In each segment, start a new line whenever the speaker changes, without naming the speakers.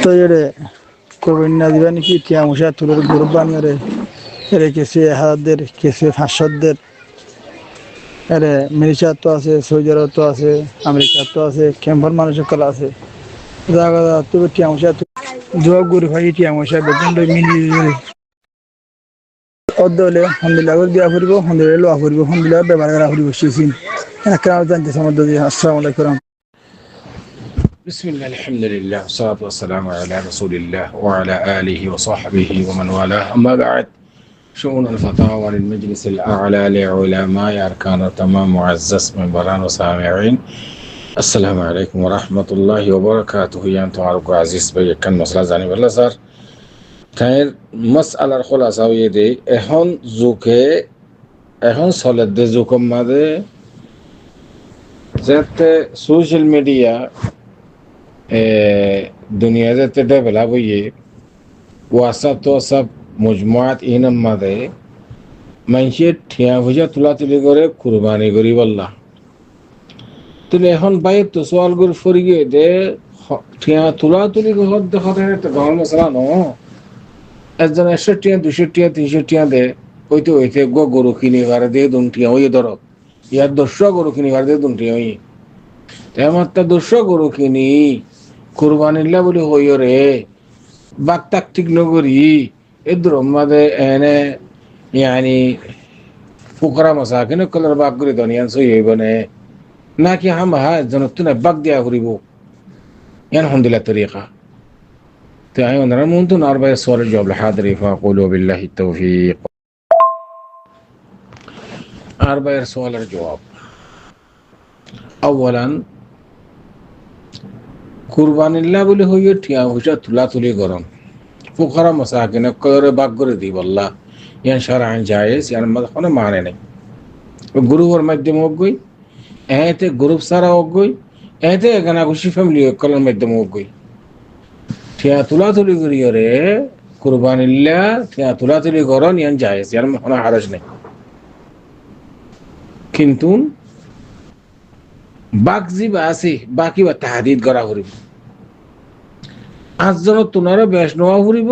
তো এরে করবেন না দিবেন কি টিয়া মশা তুলের গ্রুপ বানিয়ে এরে কেসে হাজারদের কেসে 500দের এরে মিলিশিয়ার তো আছে, সৌদি আরব তো আছে, আমেরিকার তো আছে, ক্যাম্পার মানুষের কলা আছে জায়গা তবে টিয়া মশা জবাব গরু ভাই টিয়া মশা বেতন মিলি অদলে আলহামদুলিল্লাহ দিয়া ফুরিব আলহামদুলিল্লাহ লোয়া ফুরিব আলহামদুলিল্লাহ ব্যবহার করা ফুরিব শিখিন কেন জানতে সমর্থ দিয়ে আসসালামু আলাইকুম।
بسم الله الحمد لله والصلاة والسلام على رسول الله وعلى آله وصحبه ومن والاه أما بعد شؤون الفتاوى للمجلس الأعلى لعلماء أركان التمام معزز من بران وسامعين السلام عليكم ورحمة الله وبركاته يا أنتم عزيز بي كان مسألة زاني بالله صار كان مسألة الخلاصة ويدي إهون زوكي إهون صلت دي زوكم ماذا ذات سوشيال ميديا दुनिया से डेवलप हुई है वासा तो सब मजमुआत इनम मादे मानसिया ठिया भुजा तुला तुली करे कुर्बानी करी बल्ला तुले এখন বাইরে তো সওয়াল করে ফরি গিয়ে দে ঠিয়া তুলা তুলি হদ দেখাতে একটা গাঁর মশলা ন একজন 100 টিয়া 200 টিয়া 300 টিয়া দে ওইতে গরু কিনে বারে দে দুন টিয়া ওই ধরো ইয়ার 200 গরু কিনে বারে দে দুন টিয়া ওই তেমন তা 200 গরু কিনি কুরবানিল্লা বলে হইও রে বাক তাক ঠিক নগরি এদর মাদে এনে ইয়ানি ফুকরা মাসাকিন কলর বাক করে দুনিয়ান সই হইবনে নাকি হাম হা জনতুনা বাক দিয়া করিব ইয়ান হন্দিলা তরিকা তো আই ওনারা মন্ত নারবাই সওয়াল জবাব হাদরি ফাকুলু বিল্লাহি তাওফীক আরবায়ের সওয়ালের জবাব আওয়ালান কুরবানিল্লাহ বলে হইও ঠিয়া হুসা তুলা তুলি গরম ফুকরা মাসাকিন করে বাক করে দি বল্লা ইয়ান শারআন জায়েজ ইয়ান মানে মানে নাই গ্রুপের মাধ্যমে হোক গই এতে গ্রুপ সারা হোক গই এতে গানা খুশি ফ্যামিলি কলর মাধ্যমে হোক গই ঠিয়া তুলা তুলি করিও রে কুরবানিল্লাহ ঠিয়া তুলা তুলি গরম ইয়ান জায়েজ ইয়ান মানে হারাজ নাই কিন্তু বাকজিবা আছে বাকি বা তাহাদিদ করা করিব 8 জন তোনারও বেশ নেওয়া ফুরিব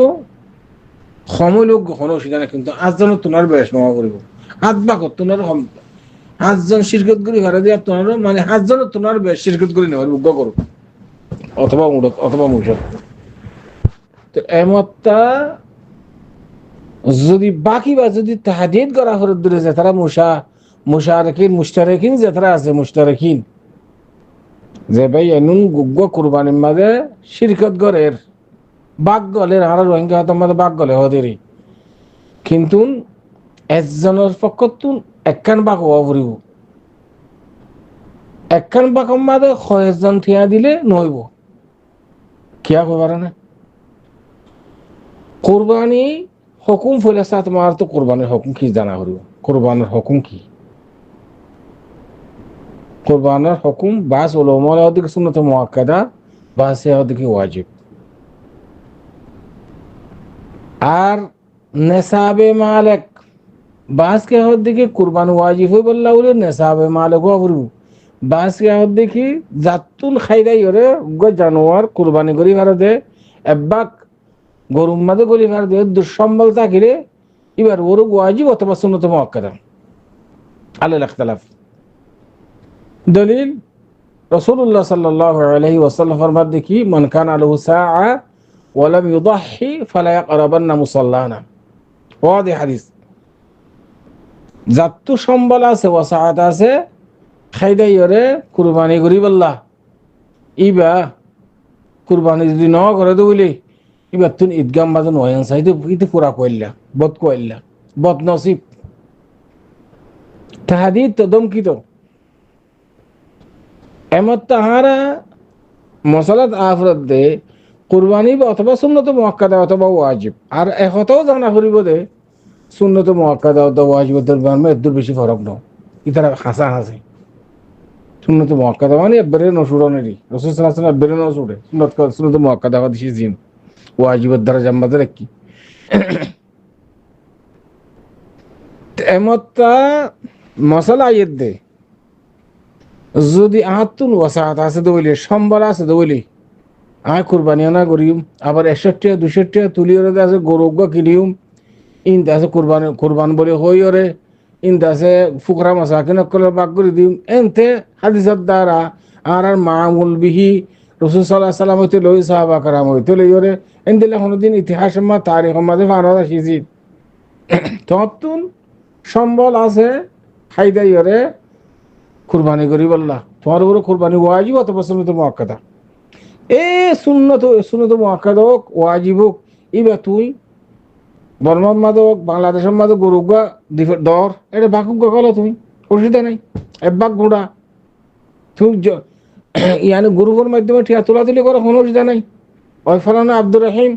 সময় লোক ঘন সেখানে কিন্তু 8 জন তোনার বেশ নেওয়া ফুরিব 8 বাক তোনার 8 জন শিরকত করি ঘরে দিয়ে তোনারও মানে 8 জন তোনার বেশ শিরকত করে নেওয়ার উগ্র করো অথবা মুড়ত অথবা মুশক তো এমতটা যদি বাকি বা যদি তাহাদিদ করা হরত দূরে যে তারা মুশতারিকিন যে তারা আছে মুশতারিকিন যে ভাই এনুন গুগ্গ কুরবানির মাঝে শিরকত গরের বাক গলের আর রোহিঙ্গা হতার মাঝে বাক গলে হদেরই কিন্তু একজনের পক্ষতুন একখান বাক হওয়া ফুরিব একখান বাকৰ মাঝে 100 জন থিয়া দিলে নহইব কিয়া কইবার না কুরবানি হুকুম ফয়সালা তোমার তো কুরবানির হুকুম কি জানা হরিব কুরবানির হুকুম কি কুরবানের হুকুম বাস উলামার দিকে সুন্নাত মুআক্কাদা বাস এর দিকে ওয়াজিব আর নিসাবে মালিক বাস কে দিকে কুরবান ওয়াজিব হই বললা বলে নিসাবে মালিক হবরু বাস কে দিকে জাতুল খাইরাই ওরে গো জানোয়ার কুরবানি করি ভারতে একবাক গরুর মাঝে গলি ভারতে দুঃসম্বল থাকিলে এবার ওর ওয়াজিব অথবা সুন্নাত মুআক্কাদা আলাল ইখতিলাফ দলিল রাসূলুল্লাহ সাল্লাল্লাহু আলাইহি ওয়াসাল্লাম ফরমান দেখি মান কানা লাহু সাআ ওয়া লাম ইউদাহি ফালা ইয়াকরাবান্না মুসাল্লানা ওয়াদি হাদিস জাতু সম্বল আছে ওয়াসাআত আছে খাইদাইরে কুরবানি করিবাল্লাহ ইবা কুরবানি যদি ন করে দইলে ইবা তুন ঈদগাম বাজন হয়ন সাইতে ইতে পুরা কইলা বদ নসিব তাহাদিদ তো দমকিত এমত তাহারা মশালাত আফরত দে কুরবানি বা অথবা সুন্নত মুআক্কাদা অথবা ওয়াজিব আর একটাও জানা করিব দে সুন্নত মুআক্কাদা অথবা ওয়াজিবের মধ্যে এত বেশি ফরক ন ইতারা হাসা হাসি সুন্নত মুআক্কাদা মানে একবারে নসুরনেরই রাসূল সাল্লাল্লাহু আলাইহি ওয়াসাল্লাম একবারে নসুরে সুন্নত মুআক্কাদা দিছি জিন ওয়াজিবের দরজা মধ্যে রাখি এমতটা মশালা আইত দে যদি আহাতুন ওয়াসাত আছে দইলে সম্বল আছে দইলে আয় কুরবানিও না করিম আবার 61 200 তুলি ওরে আছে গরু কিনিম ইন আছে কুরবান বলে হই ওরে ইন আছে ফুকরা মাসাকিন কলে বাক করে দিম এনতে হাদিসের দ্বারা আর মামুল বিহি রাসূল সাল্লাল্লাহু আলাইহি সাল্লাম হইতে লই সাহাবা کرام হইতে লই ওরে এন দিলে কোনদিন ইতিহাস মা তারিখ মাঝে ফানা শিজি ততুন সম্বল আছে খাইদাই ওরে কুরবানি করি বললা তোমার উপরে কুরবানি ওয়াজিব অথবা সুন্নত মুআক্কাদা এ সুন্নত মুআক্কাদা হোক ওয়াজিব হোক ইবা তুই বর্মার মাঝে হোক বাংলাদেশের মাঝে গরুগা দর এটা বাকুক গেল তুমি অসুবিধা নাই একবাক ঘোড়া তুমি ইয়ানি গরুগর মাধ্যমে ঠিয়া তোলাতুলি করো কোনো অসুবিধা নাই ওই ফলানা আব্দুর রহিম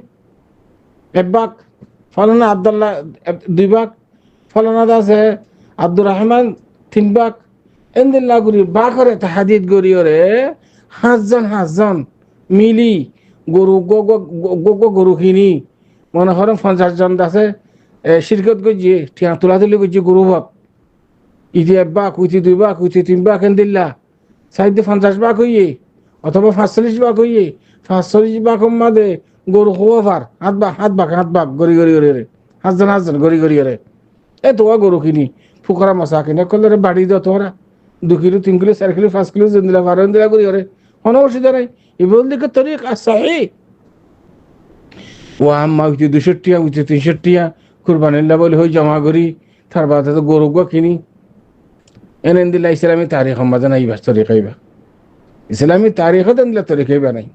একবাক ফলানা আবদুল্লাহ 2 ভাগ ফলানা আছে আব্দুর রহমান 3 ভাগ এন্দিল্লা গুরি বাকরে তাহাদিদ গরি ওরে হাজান মিলি গরু গরু কিনি মনে করেন 50 জন আছে শিরকত গজিয়ে ঠিয়া তোলাতুলি গজিয়ে গরু ভাগ ইতি 1 ভাগ উইতি 2 ভাগ উইতি 3 ভাগ এন্দিল্লা সাইডে 50 ভাগ হইয়ে অথবা 45 ভাগ হইয়ে 45 ভাগ মাঝে গরু হওয়া পার হাত ভাগ গড়ি রে হাজান গড়ি রে এ তোয়া গরু কিনি ফুকরা মশা কিনে করলে বাড়ি দাও তোরা 2 কিলো 3 কিলো 4 কিলো 5 কিলো জিন্দিলা ফারন দিলা গড়ি রে কোনো অসুবিধা নাই এবার দিকে তরিক আসাহি ও আম্মা উইতে 200 টিয়া উইতে 300 টিয়া কুরবানির লাবল হই জমা করি তার বাদে তো গরু কিনি এনেন দিলা ইসলামী তারিখ মাঝে নাই বাস তরিকাইবা ইসলামী তারিখত দিলা তরিকাইবা নাই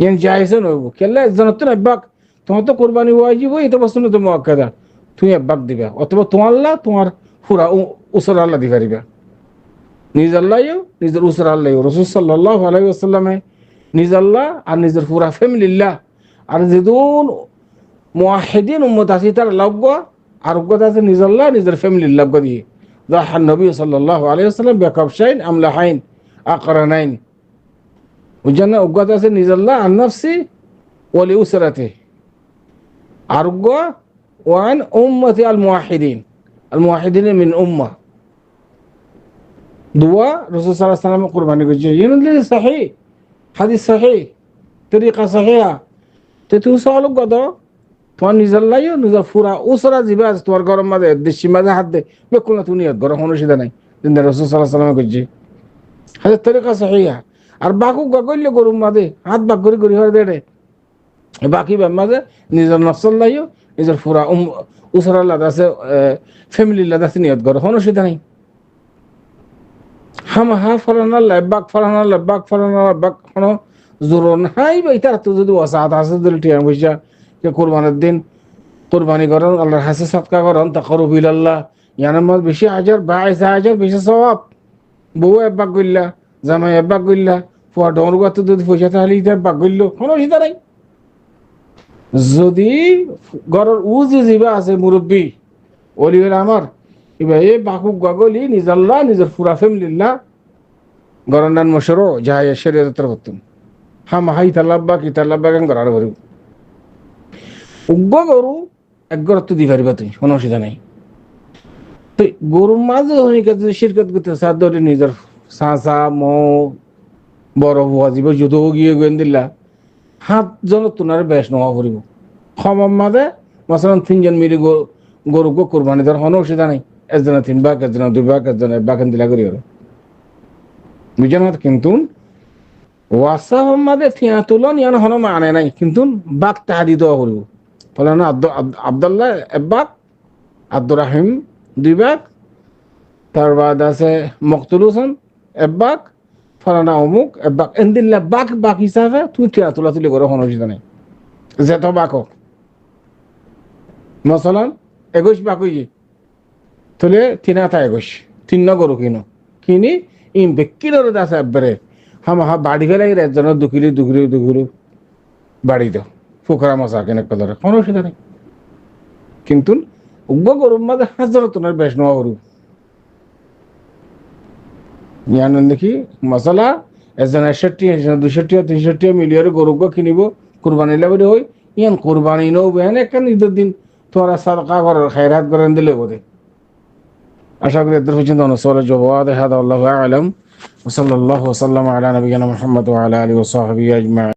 ইয়ান জায়েজ নইব কেলা জানত না বাক তোমার তো কুরবানি ওয়াজিব এটা বসনো তো মুআক্কাদা তুই বাক দিবা অথবা তোমার পুরা উসর আল্লাহ দিবা রিবা নিজ আল্লাহও নিজের উসর আল্লাহ রাসূল সাল্লাল্লাহু আলাইহি ওয়াসাল্লামে নিজ আল্লাহ আর নিজের পুরা ফ্যামিলিল্লাহ আর যেদুন মুআহিদিন উম্মত আছে তার লাগবা আর গদা আছে নিজ আল্লাহ নিজের ফ্যামিলিল্লাহ গদি ذا النبي صلى الله عليه وسلم بكبشين أملحين أقرنين وجنة أقوى نزل الله عن نفسي ولأسرته أرجو وعن أمة الموحدين من أمة دعاء رسول صلى الله عليه وسلم قرباني كجي ينزل صحيح حديث صحيح طريقة صحيحة تتوصل قدو তোমার নিজের লাইও নিজের ফুরা উসরা জিবা আছে তোমার গরম মাঝে দেশি মাঝে হাত দে বেকুল না তুমি গরম কোনো সিধা নাই কিন্তু রাসূল সাল্লাল্লাহু আলাইহি ওয়াসাল্লাম কইছে হাজার তরিকা সহিয়া আর বাকু গগইলে গরম মাঝে হাত বাক করি হয়ে দেড়ে বাকি মাঝে নিজের নফসল লাইও নিজের ফুরা উসরা লাদা আছে ফ্যামিলি লাদা আছে নিয়ত গরম কোনো সিধা নাই হা ফলানা লাবাক কোনো জোর নাই বা এটা তো যদি ওয়াসাত আছে দিল টিয়া বইসা যে কোরবানের দিন কোরবানি করেন আল্লাহর হাসে সদকা করেন তাকরুব ইলাল্লাহ ইয়ানের মধ্যে বেশি আজার 22,000 বেশি সওয়াব বউ একবাক গইল্লা জামাই একবাক গইল্লা ফুয়া ডরগাতে যদি পয়সা তাহলে এটা একবাক গইল কোনো অসুবিধা নাই যদি ঘরের উজি জিবা আছে মুরব্বী ওলি হলে আমার এবার এই বাকুক গগলি নিজ আল্লাহ নিজের পুরা ফ্যামিলিল্লাহ ঘরের নান মশরো যাই শরীয়তের করতুম হাই তাল্লাব্বা কি তাল্লাব্বা কেন করার করি উগ্র গরু এক গর তো দি পারিবা তুই কোনো অসুবিধা নাই তো গরুর মাঝে যদি শিরকত করতে সার ধরে নিজের চাচা মৌ বড় হওয়া যাব যত গিয়ে গোয়েন দিলা 7 জন তোনার বেশ নেওয়া করিব ক্ষমার মাঝে মাসালান 3 জন মিলে গরুকে কোরবানি দেওয়ার কোনো অসুবিধা নাই একজনে 3 ভাগ একজনে 2 ভাগ একজনে 1 ভাগ দিলা করি ওরা বুঝেন না কিন্তু ওয়াসা মাঝে থিয়া তুলন ইয়ান হনো মানে নাই কিন্তু বাক তাহাদি দেওয়া করিব ফলানা আব্দুল্লাহ 1 ভাগ আব্দুর রহিম 2 ভাগ তার বাদ আছে মকতুল হোসেন 1 ভাগ ফলানা অমুক 1 ভাগ এন্দিল্লা বাক হিসাবে তুই তোলা তুলি করে কোনো অসুবিধা নেই যেত বাক মশলান 21 ভাগ হইয়ে তাহলে 3 গরু কিনি ইম বেকিলোর আছে একবারে হা বাড়ি ফেলাই একজনের 2 কিলো বাড়ি দাও ফুকরা মশা কেনে কলরে কোনো অসুবিধা নেই কিন্তু উগ্র গরুর মাঝে হাজার তোনার বেশ নেওয়া গরু ইয়ান দেখি মশলা একজন 61 একজন 200 300 মিলিয়ন গরু কিনিব কুরবানি লাগবে হই ইয়ান কুরবানি নও বেন একখান ঈদের দিন তোরা সাদকা করার খায়রাত করেন দিলে বোধে আশা করি এদের পর্যন্ত অনুসরণ জবাব হাদা আল্লাহু আলাম ওয়া সাল্লাল্লাহু ওয়া সাল্লামা আলা নবিয়িনা মুহাম্মদ ওয়া আলা আলিহি ওয়া সাহবিহি আজমাইন।